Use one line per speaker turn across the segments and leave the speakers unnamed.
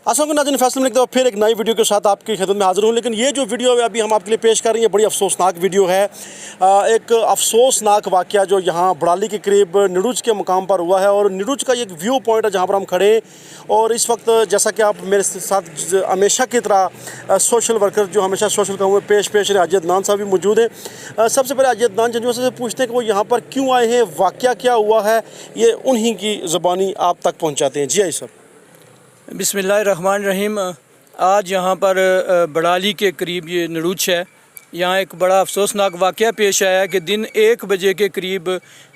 असल में नाज़रीन फैसल में फिर एक नई वीडियो के साथ आपकी खिदमत में हाजिर हूँ। लेकिन ये जो वीडियो अभी हम आपके लिए पेश कर रहे हैं बड़ी अफसोसनाक वीडियो है। एक अफसोसनाक वाक़या जो यहाँ बड़ाली के करीब निडुज के मुकाम पर हुआ है और निडुज का एक व्यू पॉइंट है जहाँ पर हम खड़े हैं। और इस वक्त जैसा कि आप मेरे साथ हमेशा की तरह सोशल वर्कर जो हमेशा सोशल काम में पेश रहे हाजी अदनान साहब भी मौजूद हैं। सबसे पहले हाजी अदनान जंजू से पूछते हैं कि वो यहाँ पर क्यों आए हैं, वाक़या क्या हुआ है, ये उन्हीं की ज़बानी आप तक पहुँचाते हैं। जी आई साहब।
बिस्मिल्लाहिर्रहमानिर्रहीम। आज यहाँ पर बड़ाली के करीब ये निडुज है। यहाँ एक बड़ा अफसोसनाक वाक़या पेश आया कि दिन 1 बजे के करीब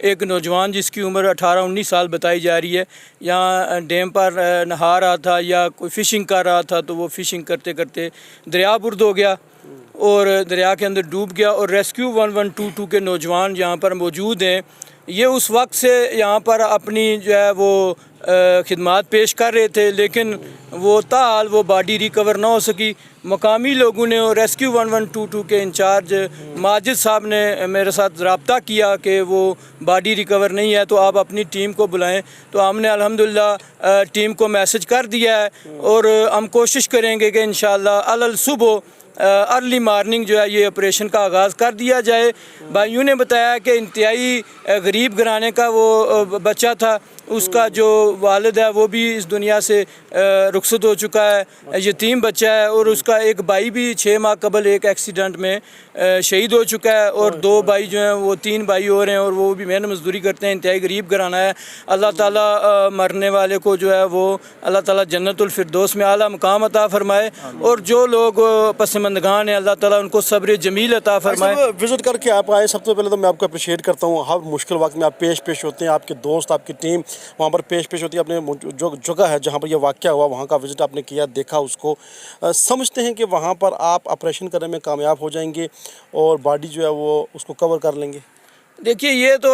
एक नौजवान जिसकी उम्र 18-19 साल बताई जा रही है, यहाँ डैम पर नहा रहा था या कोई फ़िशिंग कर रहा था, तो वो फ़िशिंग करते करते दरिया बुर्द हो गया और दरिया के अंदर डूब गया। और रेस्क्यू 1122 के नौजवान यहाँ पर मौजूद हैं। ये उस वक्त से यहाँ पर अपनी जो है वो खिदमात पेश कर रहे थे, लेकिन वो ताल वो बॉडी रिकवर ना हो सकी। मकामी लोगों ने और रेस्क्यू 1122 के इंचार्ज माजिद साहब ने मेरे साथ रब्ता किया कि वो बॉडी रिकवर नहीं है तो आप अपनी टीम को बुलाएं। तो हमने अल्हम्दुलिल्लाह टीम को मैसेज कर दिया है और हम कोशिश करेंगे कि इंशाअल्लाह अल सुबह अर्ली मॉर्निंग जो है ये ऑपरेशन का आगाज़ कर दिया जाए। भाइयों ने बताया कि इंतहाई गरीब घराने का वो बच्चा था, उसका जो वालिद है वो भी इस दुनिया से रुखसत हो चुका है, यतीम बच्चा है। और उसका एक भाई भी 6 माह कबल एक एक्सीडेंट में शहीद हो चुका है और 2 भाई जो हैं वो 3 भाई और हैं और वो भी मेहनत मजदूरी करते हैं। इंतहाई गरीब घराना है। अल्लाह ताला मरने वाले को जो है वो अल्लाह ताला जन्नतुल फिरदौस में आला मकाम अता फरमाए और जो लोग पसमंदगान हैं अल्लाह ताला उनको सब्र जमील अता फरमाए।
विज़िट करके आप आए, सबसे पहले तो मैं आपको अप्रिशिएट करता हूँ। हर मुश्किल वक्त में आप पेश होते हैं, आपके दोस्त आपकी टीम वहाँ पर पेश होती है। अपने जो जगह है जहाँ पर यह वाक़या हुआ वहाँ का विज़िट आपने किया, देखा उसको, समझते हैं कि वहाँ पर आप ऑपरेशन करने में कामयाब हो जाएंगे और बॉडी जो है वो उसको कवर कर लेंगे।
देखिए ये तो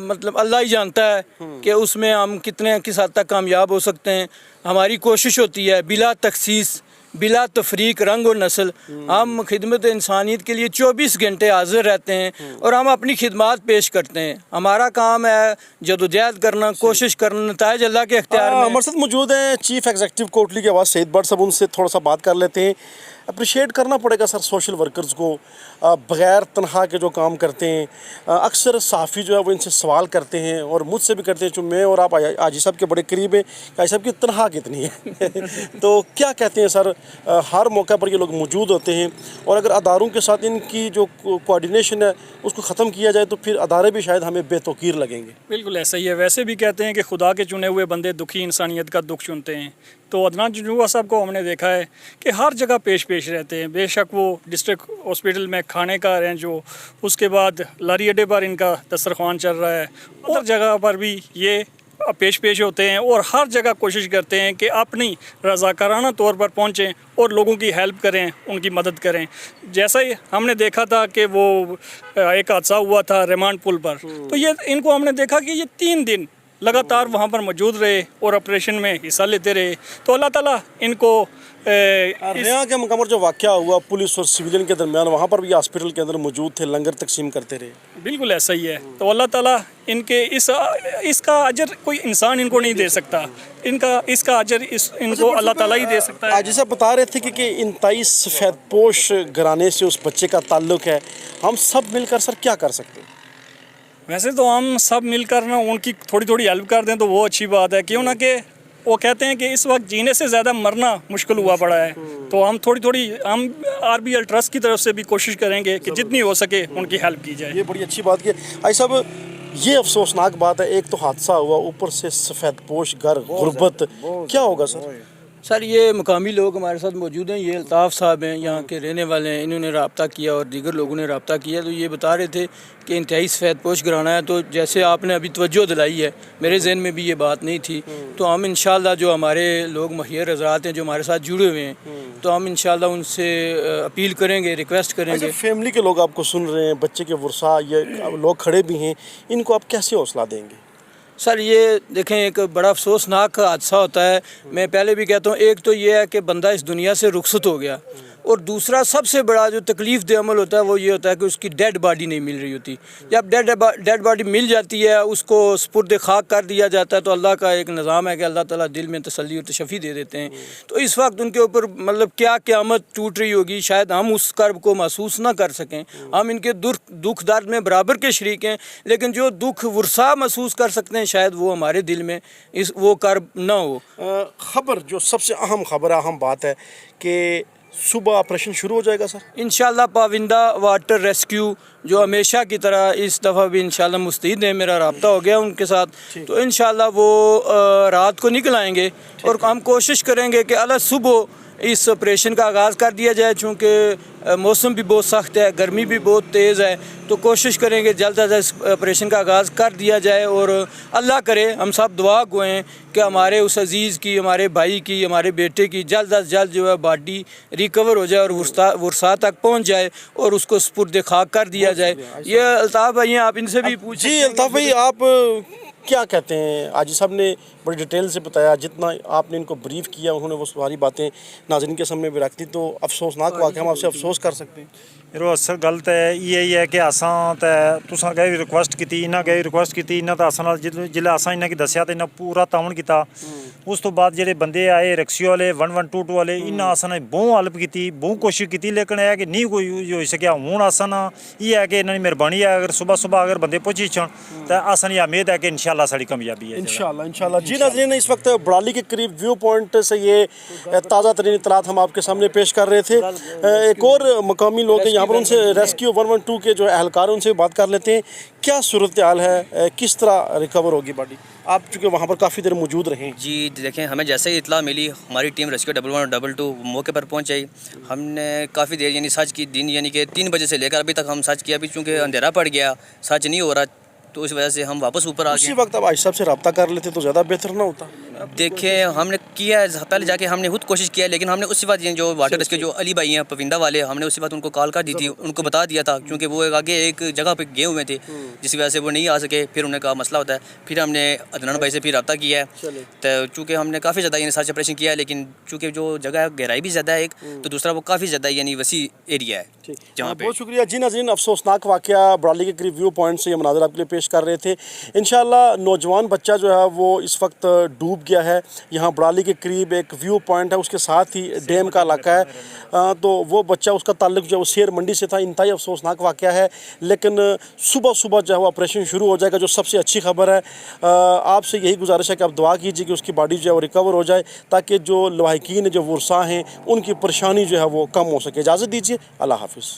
मतलब अल्लाह ही जानता है कि उसमें हम किस हद तक कामयाब हो सकते हैं। हमारी कोशिश होती है बिला तखसीस बिला तफरीक रंग और नस्ल हम खिदमत इंसानियत के लिए 24 घंटे हाजिर रहते हैं और हम अपनी खिदमत पेश करते हैं। हमारा काम है जदोजहद करना, कोशिश करना, नताइज अल्लाह के अख्तियार में।
हमारे साथ मौजूद हैं चीफ एग्जीक्यूटिव कोटली के आवाज़ सईद बट साहब, उनसे थोड़ा सा बात कर लेते हैं। अप्रिशिएट करना पड़ेगा सर सोशल वर्कर्स को, बग़ैर तनख्वाह के जो काम करते हैं। अक्सर सहाफ़ी जो है वो इनसे सवाल करते हैं और मुझसे भी करते हैं, जो मैं और आप हाजी साहब के बड़े करीब हैं, हाजी साहब की तनख्वाह कितनी है तो क्या कहते हैं सर, हर मौके पर ये लोग मौजूद होते हैं और अगर अदारों के साथ इनकी जो कोऑर्डिनेशन है उसको ख़त्म किया जाए तो फिर अदारे भी शायद हमें बेतौकीर लगेंगे।
बिल्कुल ऐसा ही है। वैसे भी कहते हैं कि खुदा के चुने हुए बंदे दुखी इंसानियत का दुख चुनते हैं। तो अदनान जंजूआ साहब को हमने देखा है कि हर जगह पेश रहते हैं। बेशक वो डिस्ट्रिक्ट हॉस्पिटल में खाने का अरेंज हो, उसके बाद लारी अड्डे पर इनका दस्तरखान चल रहा है, और जगह पर भी ये पेश होते हैं और हर जगह कोशिश करते हैं कि अपनी रज़ाकाराना तौर पर पहुँचें और लोगों की हेल्प करें, उनकी मदद करें। जैसा ही हमने देखा था कि वो एक हादसा हुआ था रेमांड पुल पर, तो ये इनको हमने देखा कि ये 3 दिन लगातार वहाँ पर मौजूद रहे और ऑपरेशन में हिस्सा लेते रहे। तो अल्लाह ताला इनको
यहाँ के मुकाम पर जो वाक़या हुआ पुलिस और सिविलियन के दरमियान, वहाँ पर भी हॉस्पिटल के अंदर मौजूद थे, लंगर तकसीम करते रहे।
बिल्कुल ऐसा ही है। तो अल्लाह ताला इनके इसका अजर कोई इंसान इनको नहीं दे सकता, इसका अजर इनको अल्लाह ताला ही दे सकता है।
जैसा बता रहे थे कि इंतहाई सफ़ेदपोश घराने से उस बच्चे का ताल्लुक़ है, हम सब मिलकर सर क्या कर सकते हैं?
वैसे तो हम सब मिलकर ना उनकी थोड़ी हेल्प कर दें तो वो अच्छी बात है। क्यों ना कि वो कहते हैं कि इस वक्त जीने से ज़्यादा मरना मुश्किल हुआ पड़ा है। तो हम हम RBL ट्रस्ट की तरफ से भी कोशिश करेंगे कि जितनी हो सके उनकी हेल्प की जाए।
ये बड़ी अच्छी बात की आई साहब। ये अफसोसनाक बात है, एक तो हादसा हुआ, ऊपर से सफ़ेदपोश घर, गुर्बत, क्या होगा सर?
सर ये मकामी लोग हमारे साथ मौजूद हैं, ये अल्ताफ़ साहब हैं, यहाँ के रहने वाले हैं। इन्होंने रब्ता किया और दीगर लोगों ने रब्ता किया, तो ये बता रहे थे कि इंतहाई सफ़ेदपोश घराना है। तो जैसे आपने अभी तवज्जो दिलाई है, मेरे जहन में भी ये बात नहीं थी। तो हम इंशाअल्लाह जो हमारे लोग मुखियर हज़रात हैं जो हमारे साथ जुड़े हुए हैं, तो हम इंशाअल्लाह उनसे अपील करेंगे, रिक्वेस्ट करेंगे।
फैमिली के लोग आपको सुन रहे हैं, बच्चे के वर्सा ये लोग खड़े भी हैं, इनको आप कैसे हौसला देंगे?
सर ये देखें एक बड़ा अफसोसनाक हादसा होता है। मैं पहले भी कहता हूँ, एक तो ये है कि बंदा इस दुनिया से रुखसत हो गया اور دوسرا سب سے بڑا جو تکلیف دہ عمل ہوتا ہے وہ یہ ہوتا ہے کہ اس کی ڈیڈ باڈی نہیں مل رہی ہوتی. جب ڈیڈ باڈی مل جاتی ہے اس کو سپرد خاک کر دیا جاتا ہے تو اللہ کا ایک نظام ہے کہ اللہ تعالیٰ دل میں تسلی اور تشفی دے دیتے ہیں. تو اس وقت ان کے اوپر مطلب کیا قیامت ٹوٹ رہی ہوگی، شاید ہم اس کرب کو محسوس نہ کر سکیں. ہم ان کے دکھ درد میں برابر کے شریک ہیں، لیکن جو دکھ ورثہ محسوس کر سکتے ہیں شاید وہ ہمارے دل میں وہ کرب نہ ہو.
خبر جو سب سے اہم خبر ہے، اہم بات ہے کہ صبح آپریشن شروع ہو جائے گا سر.
انشاءاللہ پاوندہ واٹر ریسکیو جو ہمیشہ کی طرح اس دفعہ بھی انشاءاللہ مستعد ہیں، میرا رابطہ ہو گیا ان کے ساتھ، تو انشاءاللہ وہ رات کو نکل آئیں گے اور ہم کوشش کریں گے کہ اللہ صبح اس آپریشن کا آغاز کر دیا جائے. چونکہ موسم بھی بہت سخت ہے، گرمی بھی بہت تیز ہے، تو کوشش کریں گے جلد از جلد اس آپریشن کا آغاز کر دیا جائے. اور اللہ کرے ہم سب دعا گوئیں کہ ہمارے اس عزیز کی، ہمارے بھائی کی، ہمارے بیٹے کی جلد از جلد جو ہے باڈی ریکور ہو جائے اور ورثہ تک پہنچ جائے اور اس کو سپرد خاک کر دیا جائے. یہ الطاف بھائی ہیں، آپ ان سے بھی پوچھ.
جی الطاف بھائی، آپ کیا کہتے ہیں؟ حاجی صاحب نے بڑی ڈیٹیل سے بتایا، جتنا آپ نے ان کو بریف کیا انہوں نے وہ ساری باتیں ناظرین کے سامنے بھی رکھ دی. تو افسوسناک واقعہ، ہم آپ سے افسوس کر سکتے ہیں.
یرو اصل گل تو یہی ہے کہ اساں تساں گئے ریکویسٹ کی، انہاں گئے ریکویسٹ کی، انہاں تو اساں جلے اساں انہاں کی دسیا تو انہاں پورا تعاون کیتا. اس تو بعد جڑے بندے آئے ریکسیو والے 1122 والے، انہاں اساں نے بہت ہیلپ کی، بہت کوشش کی، لیکن یہ کہ نہیں کوئی ہو سکیا. ہوں اساں یہ ہے کہ انہاں دی مہربانی ہے، اگر صبح اگر بندے پہنچی چن تو اساں یہ امید ہے کہ انشاءاللہ ساری کامیابی ہے.
انشاءاللہ. جی ناظرین، اس وقت بڑالی کے قریب ویو پوائنٹ سے یہ تازہ ترین اطلاعات ہم آپ کے سامنے پیش کر رہے تھے. ایک اور مقامی لوگ ہیں یہاں پر، ان سے ریسکیو 112 کے جو اہلکار ہیں ان سے بات کر لیتے ہیں. کیا صورتحال ہے، کس طرح ریکور ہوگی باڈی؟ آپ چونکہ وہاں پر کافی دیر موجود رہے ہیں.
جی دیکھیں، ہمیں جیسے ہی اطلاع ملی ہماری ٹیم ریسکیو 112 موقع پر پہنچ گئی. ہم نے کافی دیر یعنی سرچ کی، دن یعنی کہ 3 بجے سے لے کر ابھی تک ہم سرچ کیا. ابھی چونکہ اندھیرا پڑ گیا، سرچ نہیں ہو رہا، تو اس وجہ سے ہم واپس اوپر آ گئے.
اسی وقت اب حاجی صاحب سے رابطہ کر لیتے تو زیادہ بہتر نہ ہوتا؟
دیکھیں ہم نے کیا پہلے جا کے ہم نے خود کوشش کیا، لیکن ہم نے اسی وقت جو واٹر ریسکیو جو علی بھائی ہیں پویندا والے، ہم نے اسی وقت ان کو کال کر دی تھی، ان کو بتا دیا تھا، کیونکہ وہ آگے ایک جگہ پہ گئے ہوئے تھے جس وجہ سے وہ نہیں آ سکے. پھر انہوں نے کہا مسئلہ ہوتا ہے. پھر ہم نے عدنان بھائی سے پھر رابطہ کیا ہے. تو چونکہ ہم نے کافی زیادہ یعنی سرچ آپریشن کیا ہے، لیکن چونکہ جو جگہ ہے گہرائی بھی زیادہ ہے ایک، تو دوسرا وہ کافی زیادہ یعنی وسیع ایریا ہے جہاں پہ.
بہت شکریہ. جی ناظرین، افسوسناک واقعہ بڑالی کے قریب ویو پوائنٹ سے یہ مناظر آپ کے لیے پیش کر رہے تھے. انشاءاللہ نوجوان بچہ جو ہے وہ اس وقت ڈوب گیا ہے. یہاں بڑالی کے قریب ایک ویو پوائنٹ ہے، اس کے ساتھ ہی ڈیم کا علاقہ ہے. تو وہ بچہ، اس کا تعلق جو ہے وہ سیر منڈی سے تھا. انتہائی افسوسناک واقعہ ہے، لیکن صبح جو ہے وہ آپریشن شروع ہو جائے گا، جو سب سے اچھی خبر ہے. آپ سے یہی گزارش ہے کہ آپ دعا کیجیے کہ اس کی باڈی جو ہے وہ ریکور ہو جائے، تاکہ جو لواحقین جو ورثاء ہیں ان کی پریشانی جو ہے وہ کم ہو سکے. اجازت دیجیے، اللہ حافظ.